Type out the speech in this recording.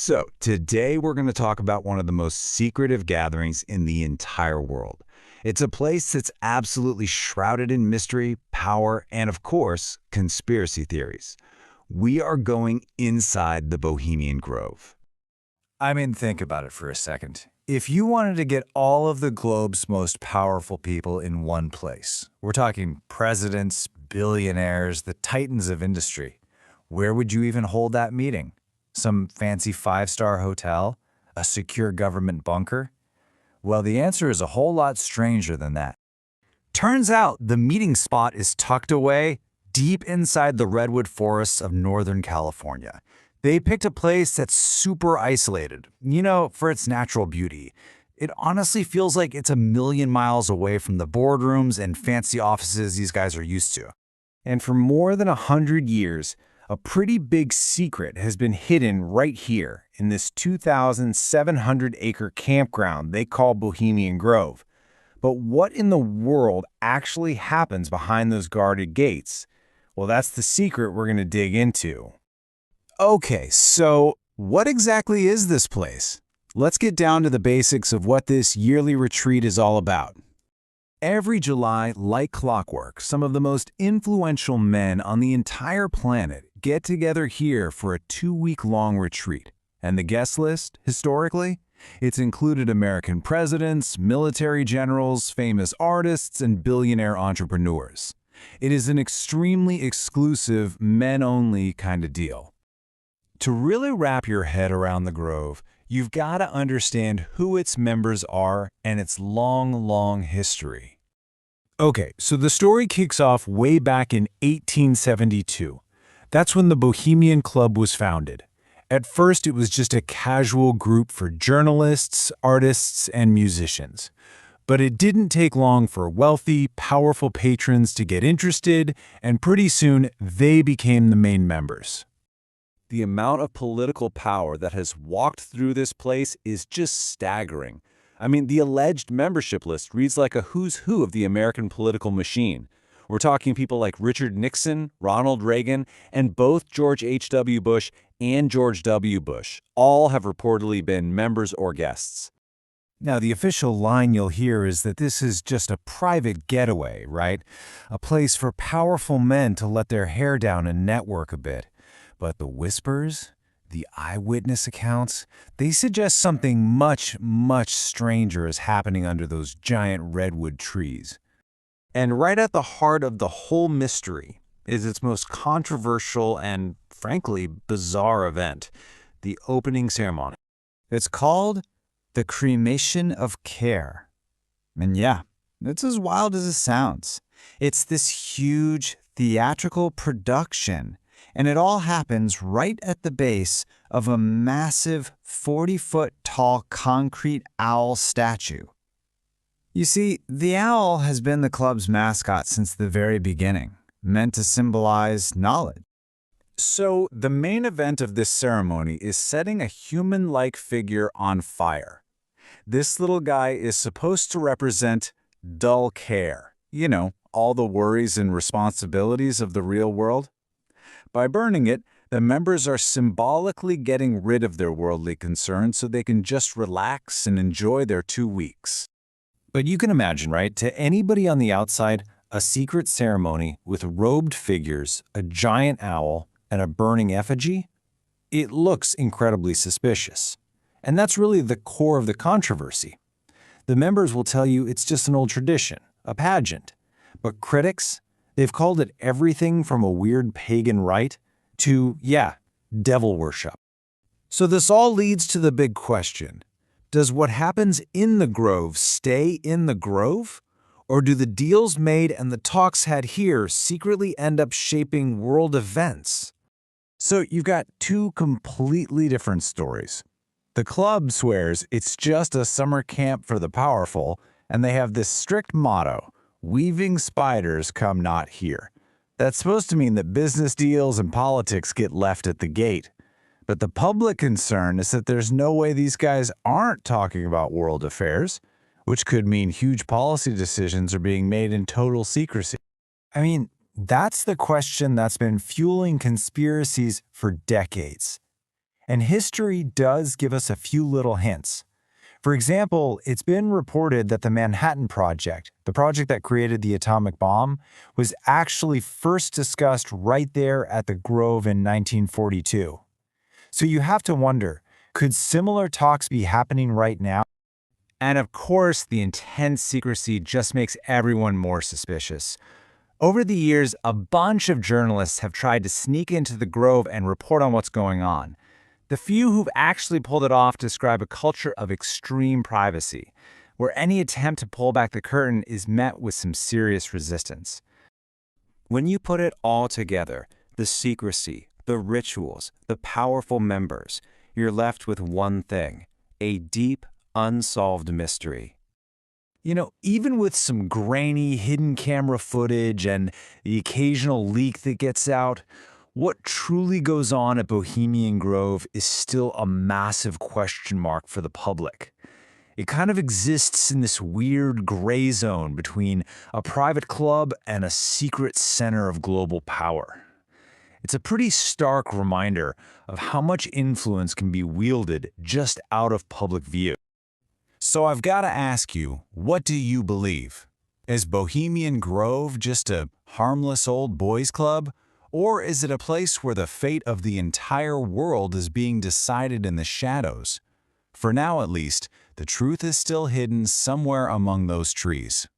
So, today we're going to talk about one of the most secretive gatherings in the entire world. It's a place that's absolutely shrouded in mystery, power, and of course, conspiracy theories. We are going inside the Bohemian Grove. I mean, think about it for a second. If you wanted to get all of the globe's most powerful people in one place, we're talking presidents, billionaires, the titans of industry, where would you even hold that meeting? Some fancy five-star hotel? A secure government bunker? Well, the answer is a whole lot stranger than that. Turns out the meeting spot is tucked away deep inside the redwood forests of Northern California. They picked a place that's super isolated, for its natural beauty. It honestly feels like it's a million miles away from the boardrooms and fancy offices these guys are used to. And for more than 100 years, a pretty big secret has been hidden right here in this 2,700-acre campground they call Bohemian Grove. But what in the world actually happens behind those guarded gates? Well, that's the secret we're going to dig into. Okay, so what exactly is this place? Let's get down to the basics of what this yearly retreat is all about. Every July, like clockwork, some of the most influential men on the entire planet get together here for a 2-week-long retreat. And the guest list, historically? It's included American presidents, military generals, famous artists, and billionaire entrepreneurs. It is an extremely exclusive, men-only kind of deal. To really wrap your head around the Grove, you've got to understand who its members are and its long history. Okay, so the story kicks off way back in 1872. That's when the Bohemian Club was founded. At first, it was just a casual group for journalists, artists, and musicians. But it didn't take long for wealthy, powerful patrons to get interested, and pretty soon they became the main members. The amount of political power that has walked through this place is just staggering. I mean, the alleged membership list reads like a who's who of the American political machine. We're talking people like Richard Nixon, Ronald Reagan, and both George H.W. Bush and George W. Bush all have reportedly been members or guests. Now, the official line you'll hear is that this is just a private getaway, right? A place for powerful men to let their hair down and network a bit. But the whispers, the eyewitness accounts, they suggest something much stranger is happening under those giant redwood trees. And right at the heart of the whole mystery is its most controversial and, frankly, bizarre event, the opening ceremony. It's called the Cremation of Care. And yeah, it's as wild as it sounds. It's this huge theatrical production. And it all happens right at the base of a massive 40-foot-tall concrete owl statue. You see, the owl has been the club's mascot since the very beginning, meant to symbolize knowledge. So the main event of this ceremony is setting a human-like figure on fire. This little guy is supposed to represent dull care, all the worries and responsibilities of the real world. By burning it, the members are symbolically getting rid of their worldly concerns so they can just relax and enjoy their 2 weeks. But you can imagine, right? To anybody on the outside, a secret ceremony with robed figures, a giant owl, and a burning effigy? It looks incredibly suspicious. And that's really the core of the controversy. The members will tell you it's just an old tradition, a pageant. But critics? They've called it everything from a weird pagan rite to, devil worship. So this all leads to the big question. Does what happens in the Grove stay in the Grove? Or do the deals made and the talks had here secretly end up shaping world events? So you've got two completely different stories. The club swears it's just a summer camp for the powerful, and they have this strict motto, "Weaving spiders come not here." That's supposed to mean that business deals and politics get left at the gate. But the public concern is that there's no way these guys aren't talking about world affairs, which could mean huge policy decisions are being made in total secrecy. I mean, that's the question that's been fueling conspiracies for decades. And history does give us a few little hints. For example, it's been reported that the Manhattan Project, the project that created the atomic bomb, was actually first discussed right there at the Grove in 1942. So you have to wonder, could similar talks be happening right now? And of course, the intense secrecy just makes everyone more suspicious. Over the years, a bunch of journalists have tried to sneak into the Grove and report on what's going on. The few who've actually pulled it off describe a culture of extreme privacy, where any attempt to pull back the curtain is met with some serious resistance. When you put it all together, the secrecy, the rituals, the powerful members, you're left with one thing: a deep, unsolved mystery. Even with some grainy hidden camera footage and the occasional leak that gets out, what truly goes on at Bohemian Grove is still a massive question mark for the public. It kind of exists in this weird gray zone between a private club and a secret center of global power. It's a pretty stark reminder of how much influence can be wielded just out of public view. So I've got to ask you, what do you believe? Is Bohemian Grove just a harmless old boys club? Or is it a place where the fate of the entire world is being decided in the shadows? For now at least, the truth is still hidden somewhere among those trees.